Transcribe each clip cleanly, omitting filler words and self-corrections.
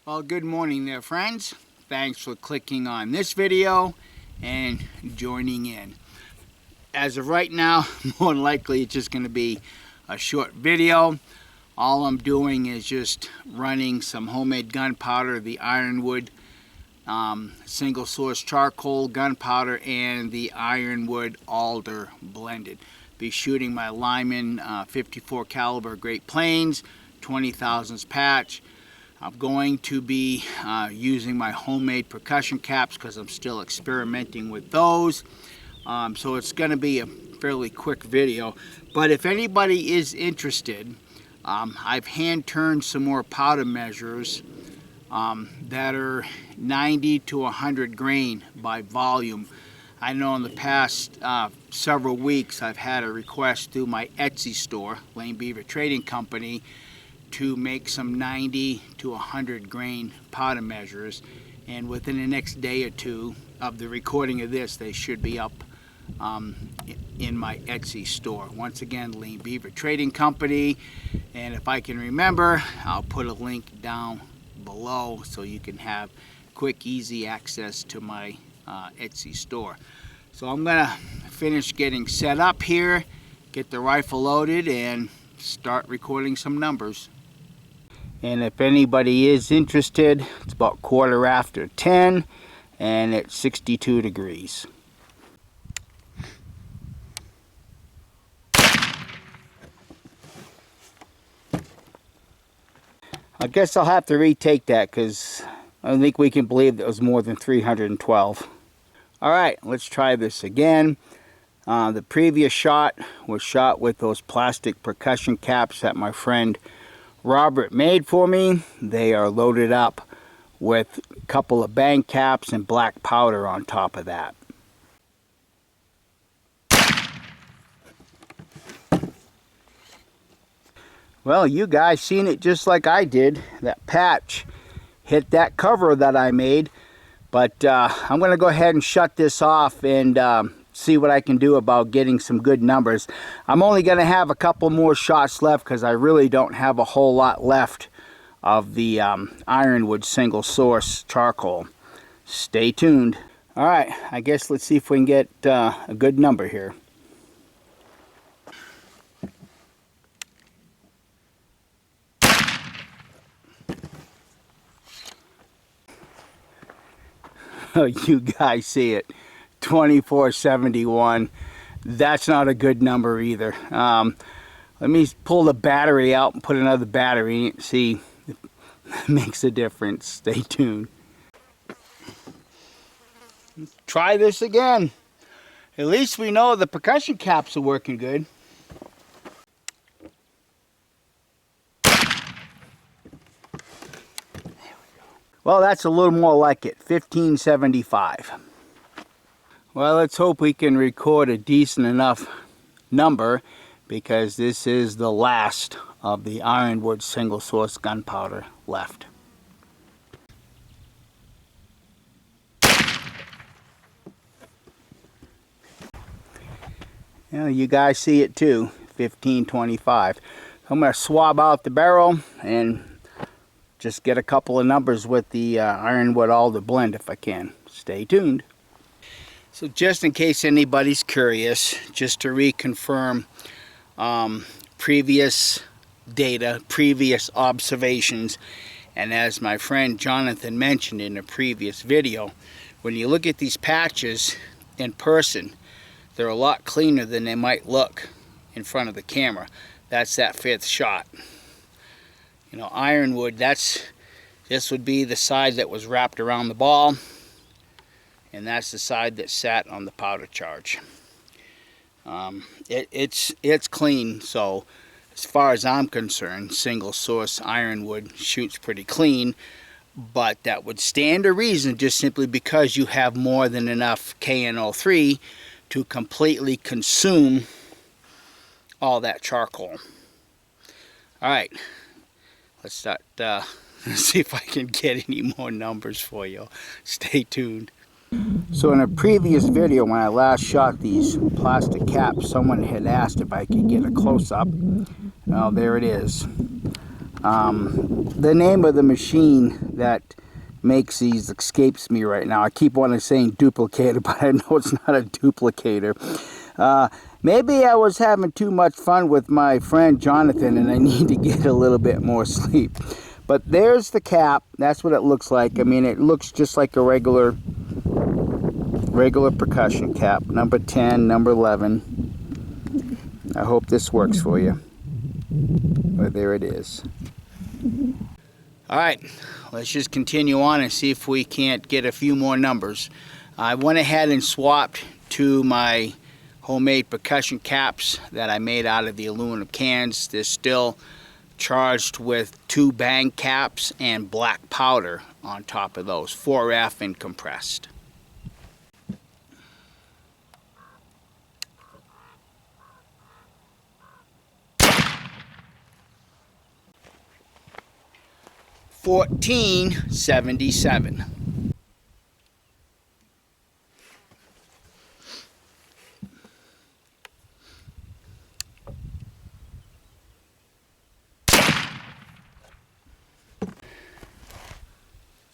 Well, good morning there, friends. Thanks for clicking on this video and joining in. As of right now, more than likely it's just going to be a short video. All I'm doing is just running some homemade gunpowder, the Ironwood single source charcoal gunpowder and the Ironwood alder blended. Be shooting my Lyman 54 caliber Great Plains 20 thousandths patch. I'm going to be using my homemade percussion caps because I'm still experimenting with those. So it's going to be a fairly quick video. But if anybody is interested, I've hand turned some more powder measures that are 90 to 100 grain by volume. I know in the past several weeks I've had a request through my Etsy store, Lane Beaver Trading Company, to make some 90 to 100 grain powder measures, and within the next day or two of the recording of this they should be up in my Etsy store. Once again, Lane Beaver Trading Company, and if I can remember, I'll put a link down below so you can have quick, easy access to my Etsy store. So I'm gonna finish getting set up here, get the rifle loaded, and start recording some numbers. And if anybody is interested, it's about 10:15 and it's 62 degrees. I guess I'll have to retake that because I don't think we can believe that it was more than 312. Alright, let's try this again. The previous shot was shot with those plastic percussion caps that my friend Robert made for me. They are loaded up with a couple of bang caps and black powder on top of that. Well, you guys seen it just like I did. That patch hit that cover that I made. But I'm going to go ahead and shut this off and see what I can do about getting some good numbers. I'm only going to have a couple more shots left because I really don't have a whole lot left of the Ironwood single source charcoal. Stay tuned. Alright, I guess let's see if we can get a good number here. Oh, you guys see it. 2471. That's not a good number either. Let me pull the battery out and put another battery in it and see if it makes a difference. Stay tuned. Let's try this again. At least we know the percussion caps are working good. Well, that's a little more like it. 1575. Well, let's hope we can record a decent enough number because this is the last of the Ironwood single source gunpowder left. You guys see it too, 1525. I'm going to swab out the barrel and just get a couple of numbers with the Ironwood alder blend if I can. Stay tuned. So just in case anybody's curious, just to reconfirm previous data, previous observations, and as my friend Jonathan mentioned in a previous video, when you look at these patches in person, they're a lot cleaner than they might look in front of the camera. That's that fifth shot. You know, Ironwood, this would be the side that was wrapped around the ball, and that's the side that sat on the powder charge. It's clean, so as far as I'm concerned, single source Ironwood shoots pretty clean, but that would stand to reason just simply because you have more than enough KNO3 to completely consume all that charcoal. Alright, let's start, see if I can get any more numbers for you. Stay tuned. So in a previous video when I last shot these plastic caps, someone had asked if I could get a close-up. Well, there it is. The name of the machine that makes these escapes me right now. I keep wanting to say duplicator, but I know it's not a duplicator. Maybe I was having too much fun with my friend Jonathan and I need to get a little bit more sleep. But there's the cap. That's what it looks like. I mean, it looks just like a regular percussion cap. Number 10, number 11. I hope this works for you. But there it is. Alright, let's just continue on and see if we can't get a few more numbers. I went ahead and swapped to my homemade percussion caps that I made out of the aluminum cans. They're still charged with 2 bang caps and black powder on top of those, 4F and compressed. $14.77.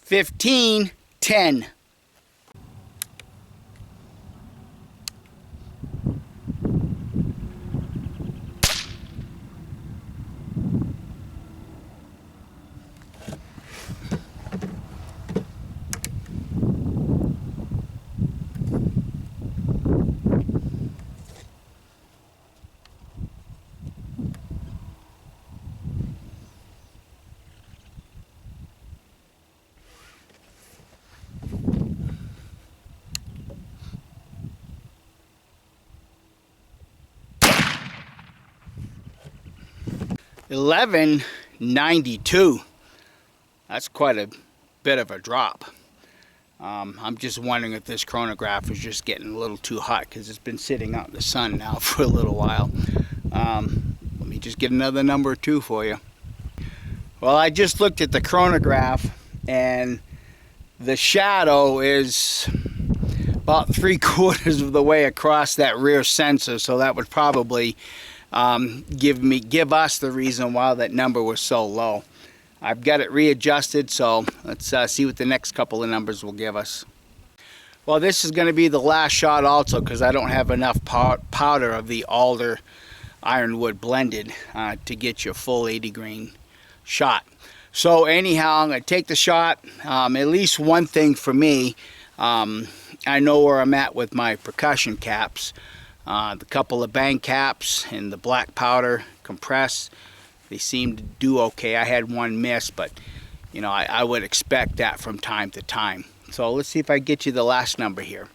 $15.10. $11.92. That's quite a bit of a drop. I'm just wondering if this chronograph is just getting a little too hot because it's been sitting out in the sun now for a little while. Let me just get another number or two for you. Well, I just looked at the chronograph and the shadow is about 3/4 of the way across that rear sensor, so that would probably give us the reason why that number was so low. I've got it readjusted, so let's see what the next couple of numbers will give us. Well, this is going to be the last shot also because I don't have enough powder of the alder ironwood blended to get you a full 80 grain shot. So anyhow, I'm going to take the shot. At least one thing for me, I know where I'm at with my percussion caps. The couple of bang caps and the black powder compressed, they seem to do okay. I had one miss, but you know, I would expect that from time to time. So let's see if I get you the last number here.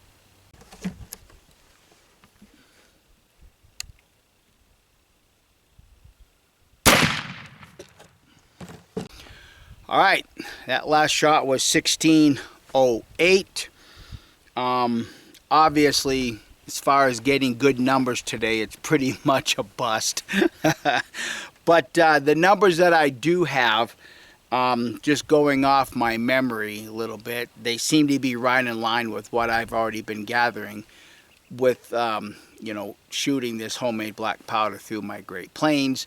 All right, that last shot was 16.08. Obviously, as far as getting good numbers today, it's pretty much a bust. But the numbers that I do have, just going off my memory a little bit, they seem to be right in line with what I've already been gathering with, you know, shooting this homemade black powder through my Great Plains.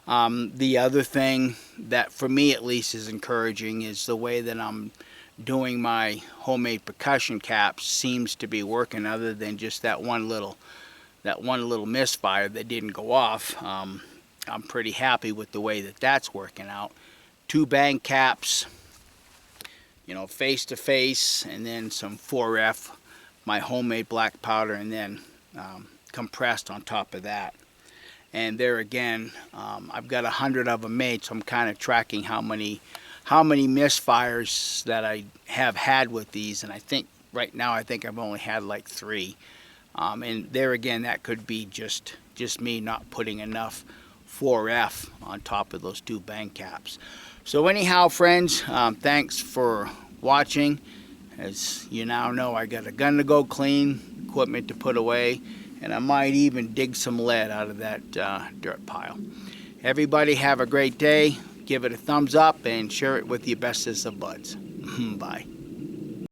The other thing that for me at least is encouraging is the way that I'm doing my homemade percussion caps seems to be working, other than just that one little misfire that didn't go off. I'm pretty happy with the way that that's working out. 2 bang caps, you know, face to face, and then some 4F, my homemade black powder, and then compressed on top of that. And there again, I've got 100 of them made, so I'm kind of tracking how many misfires that I have had with these, and I think right now I've only had like 3. And there again, that could be just me not putting enough 4F on top of those 2 bang caps. So anyhow, friends, thanks for watching. As you now know, I got a gun to go clean, equipment to put away, and I might even dig some lead out of that dirt pile. Everybody have a great day. Give it a thumbs up and share it with your bestest of buds. Bye.